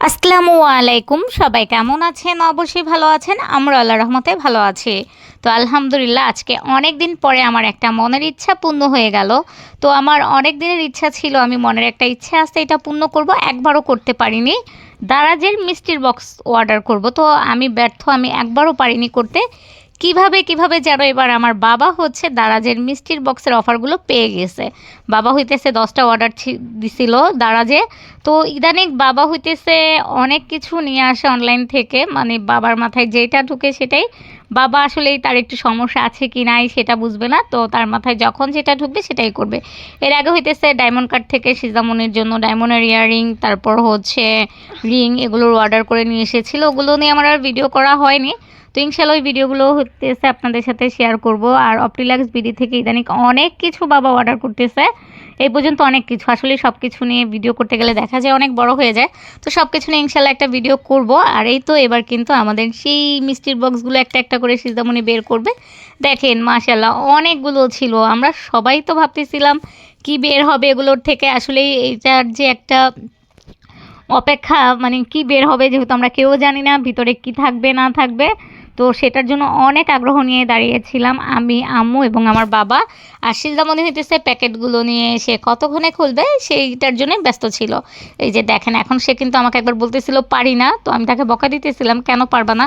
আসসালামু আলাইকুম, সবাই কেমন আছেন? অবশ্যই ভালো আছেন। আমরা আল্লাহর রহমতে ভালো আছি। তো আলহামদুলিল্লাহ, আজকে অনেক দিন পরে আমার একটা মনের ইচ্ছা পূর্ণ হয়ে গেল। তো আমার অনেক দিনের ইচ্ছা ছিল, আমি মনের একটা ইচ্ছা আছে, এটা পূর্ণ করব, একবারও করতে পারিনি। দারাজের মিষ্টির বক্স অর্ডার করব, তো আমি ব্যর্থ, আমি একবারও পারিনি করতে। কিভাবে যেন এবার আমার বাবা হচ্ছে দারাজের মিষ্টির বক্সের অফারগুলো পেয়ে গেছে। বাবা হইতেছে 10টা অর্ডার দিছিল দারাজে। তো ইদানিং বাবা হইতেছে অনেক কিছু নিয়ে আসে অনলাইন থেকে, মানে বাবার মাথায় যেটা ঢুকে সেটাই। বাবা আসলেই তার একটু সমস্যা আছে কি নাই সেটা বুঝবে না, তো তার মাথায় যখন যেটা ঢুকবে সেটাই করবে। এর আগে হইতেছে ডায়মন্ড কাট থেকে সিজামনির জন্য ডায়মন্ডের ইয়াররিং, তারপর হচ্ছে রিং, এগুলোর অর্ডার করে নিয়ে এসেছিল। ওগুলো নিয়ে আমার আর ভিডিও করা হয়নি। তো ইনশাল্লাহ ওই ভিডিওগুলো হতেছে আপনাদের সাথে শেয়ার করব। আর অপটিলাক্স বিডি থেকে ইদানিং অনেক কিছু বাবা অর্ডার করতেছে। এই পর্যন্ত অনেক কিছু, আসলে সব কিছু নিয়ে ভিডিও করতে গেলে দেখা যায় অনেক বড় হয়ে যায়। তো সব কিছু নিয়ে ইনশাল্লাহ একটা ভিডিও করব। আর এই তো এবার কিন্তু আমাদের সেই মিষ্টির বক্সগুলো একটা একটা করে সিজামনি বের করবে। দেখেন মাশাল্লাহ অনেকগুলো ছিল, আমরা সবাই তো ভাবতেছিলাম কি বের হবে এগুলোর থেকে। আসলে এইটার যে একটা অপেক্ষা, মানে কি বের হবে, যেহেতু আমরা কেউ জানি না ভিতরে কি থাকবে না থাকবে। তো সেটার জন্য অনেক আগ্রহ নিয়ে দাঁড়িয়েছিলাম আমি, আম্মু এবং আমার বাবা। আর সিজদামণি হইতেছে প্যাকেটগুলো নিয়ে সে কতক্ষণে খুলবে সেইটার জন্যই ব্যস্ত ছিল। এই যে দেখেন, এখন সে কিন্তু আমাকে একবার বলতেছিল পারি না, তো আমি তাকে বকা দিতেছিলাম কেন পারবা না,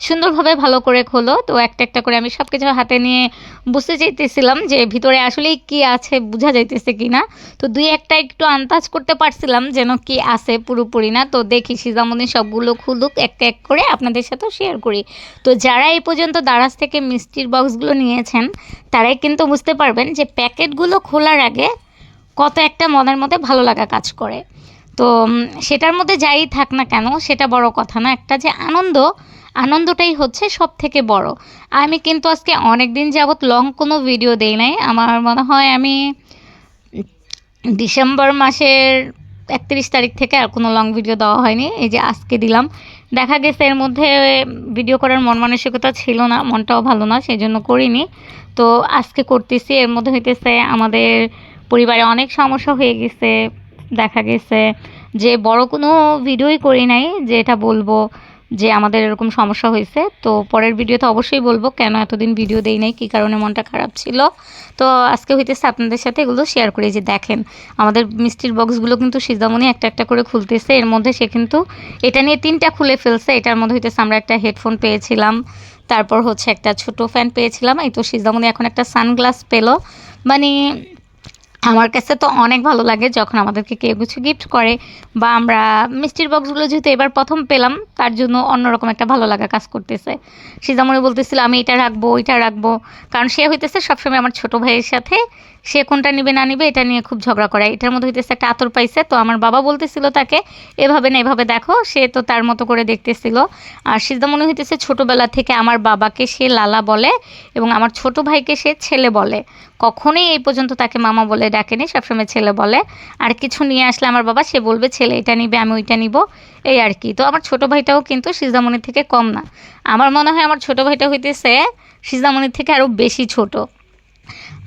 সুন্দরভাবে ভালো করে খোলো। তো একটা একটা করে আমি সব কিছু হাতে নিয়ে বুঝতে চাইতেছিলাম যে ভিতরে আসলেই কি আছে, বোঝা যাইতেছে কি না। তো দুই একটা একটু আন্দাজ করতে পারছিলাম যেন কি আছে, পুরোপুরি না। তো দেখি সিজামনি সবগুলো খুলুক, একটা এক করে আপনাদের সাথেও শেয়ার করি। তো যারা এই পর্যন্ত দারাজ থেকে মিষ্টির বক্সগুলো নিয়েছেন তারাই কিন্তু বুঝতে পারবেন যে প্যাকেটগুলো খোলার আগে কত একটা মনের মধ্যে ভালো লাগা কাজ করে। তো সেটার মধ্যে যাই থাক না কেন সেটা বড় কথা না, একটা যে আনন্দটাই হচ্ছে সব থেকে বড়। আমি কিন্তু আজকে অনেক দিন যাবৎ লং কোনো ভিডিও দেই নাই। আমার মনে হয় আমি ডিসেম্বর মাসের 31 তারিখ থেকে আর কোনো লং ভিডিও দেওয়া হয়নি। এই যে আজকে দিলাম। দেখা গেছে এর মধ্যে ভিডিও করার মন মানসিকতা ছিল না, মনটাও ভালো না, সেই জন্য করিনি। তো আজকে করতেছি। এর মধ্যে হইতেছে আমাদের পরিবারে অনেক সমস্যা হয়ে গেছে। দেখা গেছে যে বড় কোনো ভিডিওই করি নাই যে এটা বলবো যে আমাদের এরকম সমস্যা হয়েছে। তো পরের ভিডিওতে অবশ্যই বলবো কেন এতদিন ভিডিও দেই নাই, কী কারণে মনটা খারাপ ছিল। তো আজকে হইতেছে আপনাদের সাথে এগুলো শেয়ার করি। যে দেখেন আমাদের মিষ্টির বক্সগুলো কিন্তু সিজামনি একটা একটা করে খুলতেছে। এর মধ্যে সে কিন্তু এটা নিয়ে 3টা খুলে ফেলছে। এটার মধ্যে হইতেছে আমরা একটা হেডফোন পেয়েছিলাম, তারপর হচ্ছে একটা ছোট ফ্যান পেয়েছিলাম। এই তো সিজামনি এখন একটা সানগ্লাস পেলো। মানে আমার কাছে তো অনেক ভালো লাগে যখন আমাদেরকে কেউ কিছু গিফট করে, বা আমরা মিষ্টির বক্সগুলো যেহেতু এবার প্রথম পেলাম তার জন্য অন্যরকম একটা ভালো লাগা কাজ করতেছে। সিজামণি বলতেছিল আমি এটা রাখবো ওইটা রাখবো, কারণ সে হইতেছে সবসময় আমার ছোট ভাইয়ের সাথে সে কোনটা নিবে না নিবে এটা নিয়ে খুব ঝগড়া করে। এটার মধ্যে হইতেছে একটা আতর পাইছে, তো আমার বাবা বলতেছিল তাকে এভাবে না এভাবে দেখো, সে তো তার মতো করে দেখতেছিল। আর সিজামণি হইতেছে ছোটোবেলা থেকে আমার বাবাকে সে লালা বলে এবং আমার ছোট ভাইকে সে ছেলে বলে, কখনোই এই পর্যন্ত তাকে মামা বলে ডাকেনি, সবসময় ছেলে বলে। আর কিছু নিয়ে আসলে আমার বাবা সে বলবে ছেলে এটা নিবে আমি ওইটা নিব, এই আর কি। তো আমার ছোট ভাইটাও কিন্তু সিজামণির থেকে কম না। আমার মনে হয় আমার ছোট ভাইটা হইতেছে সিজামণির থেকে আরও বেশি ছোট।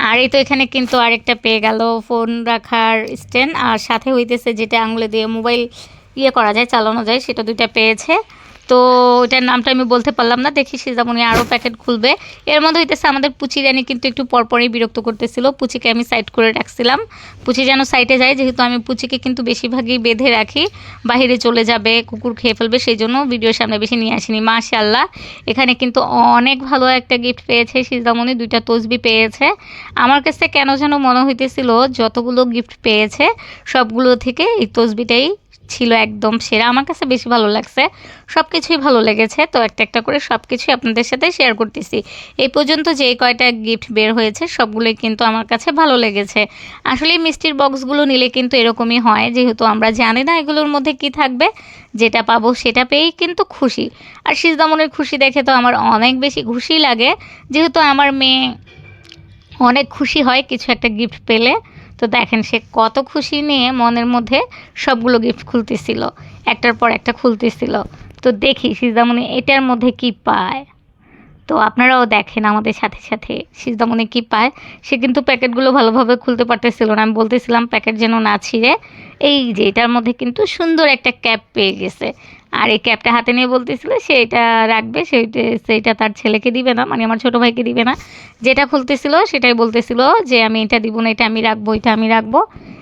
আর এই তো এখানে কিন্তু আরেকটা পেয়ে গেল ফোন রাখার স্ট্যান্ড, আর সাথে হইতেছে যেটা আঙুলে দিয়ে মোবাইল করা যায়, চালানো যায়, সেটা 2টা পেয়েছে। তো ওইটার নামটা আমি বলতে পারলাম না, দেখি সিজামণি আরও প্যাকেট খুলবে। এর মধ্যে হইতেছে আমাদের পুচি রানী কিন্তু একটু পরপরই বিরক্ত করতেছিল। পুচিকে আমি সাইড করে রাখছিলাম, পুচি যেন সাইডে যায়, যেহেতু আমি পুচিকে কিন্তু বেশিরভাগই বেঁধে রাখি, বাহিরে চলে যাবে, কুকুর খেয়ে ফেলবে, সেই জন্য ভিডিওর সামনে বেশি নিয়ে আসিনি। মাশাআল্লাহ এখানে কিন্তু অনেক ভালো একটা গিফট পেয়েছে সিজামণি, 2টা তসবি পেয়েছে। আমার কাছে কেন যেন মনে হইতেছিল যতগুলো গিফট পেয়েছে সবগুলো থেকে এই তসবিটাই ছিল একদম সেরা, আমার কাছে বেশি ভালো লাগছে। সব কিছুই ভালো লেগেছে, তো একটা একটা করে সব কিছুই আপনাদের সাথে শেয়ার করতেছি। এই পর্যন্ত যে কয়টা গিফট বের হয়েছে সবগুলোই কিন্তু আমার কাছে ভালো লেগেছে। আসলে মিষ্টির বক্সগুলো নিলে কিন্তু এরকমই হয়, যেহেতু আমরা জানি না এগুলোর মধ্যে কি থাকবে, যেটা পাবো সেটা পেয়েই কিন্তু খুশি। আর সিজদামনের খুশি দেখে তো আমার অনেক বেশি খুশি লাগে, যেহেতু আমার মেয়ে অনেক খুশি হয় কিছু একটা গিফট পেলে। তো দেখেন সে কত খুশি নিয়ে মনের মধ্যে সবগুলো গিফট খুলতেছিল, একটার পর একটা খুলতেছিল। তো দেখি সিজামণি এটার মধ্যে কি পায়। তো আপনারাও দেখেন আমাদের সাথে সাথে সিজদামণি কি পায়। সে কিন্তু প্যাকেটগুলো ভালোভাবে খুলতে পারতেছিল না, আমি বলতেছিলাম প্যাকেট যেন না ছিঁড়ে। এই যে এটার মধ্যে কিন্তু সুন্দর একটা ক্যাপ পেয়ে গেছে, আর এই ক্যাপটা হাতে নিয়ে বলতেছিল সে এটা রাখবে, সেইটা তার ছেলেকে দিবে না, মানে আমার ছোটো ভাইকে দিবে না। যেটা খুলতেছিল সেটাই বলতেছিল যে আমি এটা দিব না, এটা আমি রাখবো, এটা আমি রাখবো,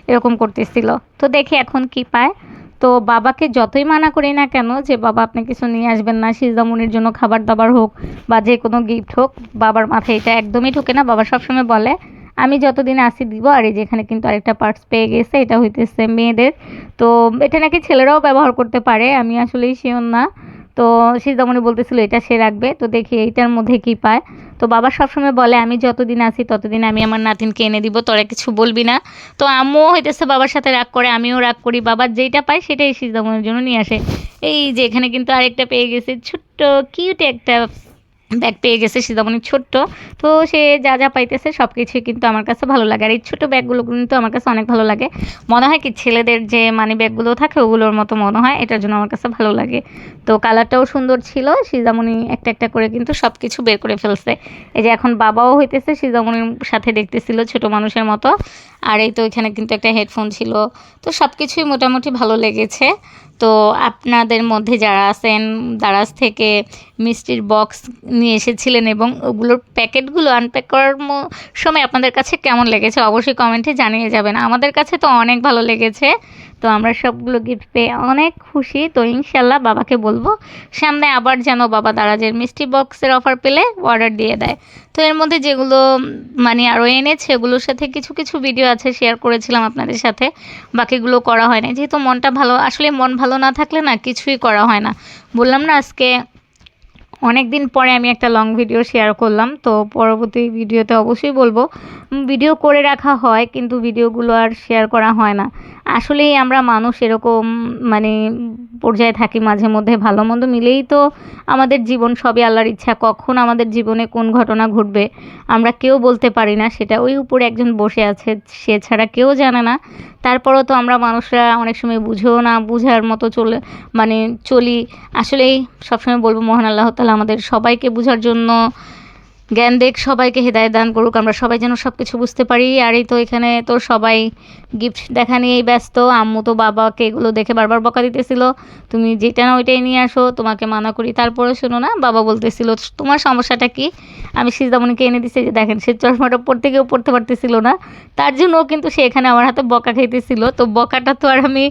এরকম করতেছিল। তো দেখি এখন কি পায়। তো বাবাকে যতই মানা করি না কেন যে বাবা আপনি কিছু নিয়ে আসবেন না, সিজদামণির জন্য খাবার দাবার হোক বা যে কোনো গিফট হোক, বাবার মাথায় এটা একদমই ঢোকে না। বাবা সবসময় বলে আমি যতদিন আসি দিব। আর এই যেখানে কিন্তু আরেকটা পার্টস পেয়ে গেছে, এটা হইতেছে মেয়েদের। তো এটা নাকি ছেলেরাও ব্যবহার করতে পারে, আমি আসলেই শিওর না। তো সিজদামণি বলতেছিল এটা সে রাখবে, তো দেখি এইটার মধ্যে কি পায়। তো বাবা সবসময় বলে আমি যতদিন আছি ততদিন আমি আমার নাতিনকে এনে দিব, তোরা কিছু বলবি না। তো আম্মুও হইতেছে বাবার সাথে রাগ করে, আমিও রাগ করি, বাবার যেইটা পায় সেটাই সিজদামণির জন্য নিয়ে আসে। এই যে এখানে কিন্তু আরেকটা পেয়ে গেছে, ছোট্ট কিউট একটা ব্যাগ পেয়ে গেছে সিজদামণি, ছোট্ট। তো সে যা যা পাইতেছে সব কিছুই কিন্তু আমার কাছে ভালো লাগে, আর এই ছোটো ব্যাগগুলো কিন্তু আমার কাছে অনেক ভালো লাগে। মনে হয় কি ছেলেদের যে মানি ব্যাগগুলো থাকে ওগুলোর মতো মনে হয়, এটার জন্য আমার কাছে ভালো লাগে। তো কালারটাও সুন্দর ছিল, সিজদামণি একটা একটা করে কিন্তু সব কিছু বের করে ফেলছে। এই যে এখন বাবাও হইতেছে সিজদামণির সাথে দেখতেছিল ছোট মানুষের মতো। আর এই তো এখানে কিন্তু একটা হেডফোন ছিল। তো সব কিছুই মোটামুটি ভালো লেগেছে। তো আপনাদের মধ্যে যারা আছেন দারাজ থেকে মিষ্টির বক্স নিয়ে এসেছিলেন এবং ওগুলোর প্যাকেটগুলো আনপ্যাক করার সময় আপনাদের কাছে কেমন লেগেছে অবশ্যই কমেন্টে জানিয়ে যাবেন। আমাদের কাছে তো অনেক ভালো লেগেছে। তো আমরা সবগুলো গিফট পেয়ে অনেক খুশি। তো ইনশাল্লাহ বাবাকে বলবো সামনে আবার যেন বাবা দারাজের মিষ্টি বক্সের অফার পেলে অর্ডার দিয়ে দেয়। তো এর মধ্যে যেগুলো মানে আরও এনেছে ওগুলোর সাথে কিছু কিছু ভিডিও আছে, শেয়ার করেছিলাম আপনাদের সাথে, বাকিগুলো করা হয় না যেহেতু মনটা ভালো, আসলে মন ভালো না থাকলে না কিছুই করা হয় না। বললাম না আজকে অনেক দিন পরে আমি একটা লং ভিডিও শেয়ার করলাম, তো পরবর্তী ভিডিওতে অবশ্যই বলবো। ভিডিও করে রাখা হয় কিন্তু ভিডিওগুলো আর শেয়ার করা হয় না। আসলেই আমরা মানুষ এরকম মানে পর্যায়ে থাকি, মাঝে মধ্যে ভালো মন্দ মিলেই তো আমাদের জীবন, সবই আল্লাহর ইচ্ছা, কখন আমাদের জীবনে কোন ঘটনা ঘটবে আমরা কেউ বলতে পারি না, সেটা ওই উপরে একজন বসে আছে সে ছাড়া কেউ জানে না। তারপরেও তো আমরা মানুষরা অনেক সময় বুঝেও না বুঝার মতো মানে চলি। আসলেই সবসময় বলবো মহান আল্লাহ তাআলা আমাদের সবাইকে বুঝার জন্য জ্ঞান দেখ, সবাইকে হেদায়েত দান করুক, আমরা সবাই যেন সব কিছু বুঝতে পারি। আর এই তো এখানে তো সবাই গিফট দেখা নিয়েই ব্যস্ত। আম্মু তো বাবাকে এগুলো দেখে বারবার বকা দিতেছিল, তুমি যেটা না ওইটাই নিয়ে আসো, তোমাকে মানা করি তারপরে শোনো না। বাবা বলতেছিল তোমার সমস্যাটা কি। আমি সিজদামণিকে এনে দিছি, যে দেখেন সে চশমাটা পড়তে গিয়েও পড়তে পারতেছিল না, তার জন্যও কিন্তু সে এখানে আমার হাতে বকা খাইতেছিল। তো বকাটা তো আর আমি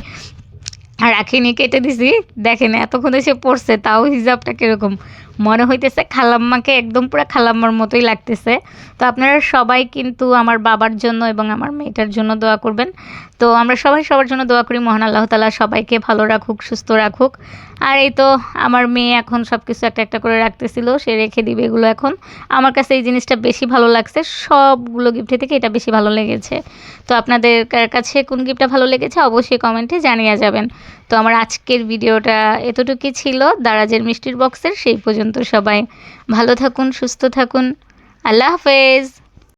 রাখিনি, কেটে দিছি। দেখেন এতক্ষণে সে পড়ছে, তাও হিজাবটা কীরকম মনে হইতেছে, খালাম্মাকে একদম পুরো খালাম্মার মতোই লাগতেছে। তো আপনারা সবাই কিন্তু আমার বাবার জন্য এবং আমার মেয়েটার জন্য দোয়া করবেন। তো আমরা সবাই সবার জন্য দোয়া করি, মহান আল্লাহ তাআলা সবাইকে ভালো রাখুক, সুস্থ রাখুক। আর এই তো আমার মেয়ে এখন সব কিছু একটা একটা করে রাখতেছিল, সে রেখে দিবে এগুলো এখন। আমার কাছে এই জিনিসটা বেশি ভালো লাগছে, সবগুলো গিফটের থেকে এটা বেশি ভালো লেগেছে। তো আপনাদের কাছে কোন গিফটটা ভালো লেগেছে অবশ্যই কমেন্টে জানিয়ে যাবেন। তো আমার আজকের ভিডিওটা এতটুকুই ছিল দারাজের মিষ্টির বক্সের। সেই পর্যন্ত সবাই ভালো থাকুন, সুস্থ থাকুন, আল্লাহ হাফেজ।